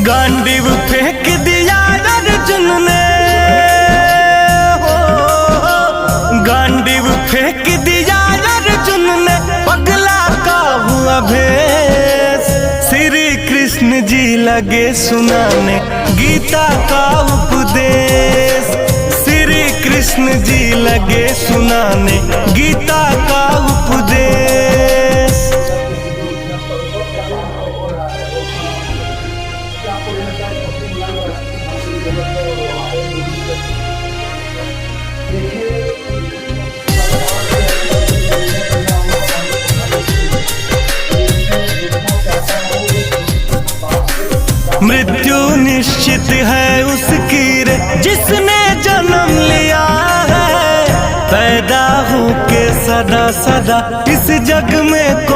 गांडीव फेंक दिया अर्जुन ने, गांडीव फेंक दिया अर्जुन ने, पगला का हुआ भेष। श्री कृष्ण जी लगे सुनाने गीता का उपदेश। श्री कृष्ण जी लगे सुनाने गीता का उपदेश। मृत्यु निश्चित है उसकी रे जिसने जन्म लिया है, पैदा होके सदा सदा इस जग में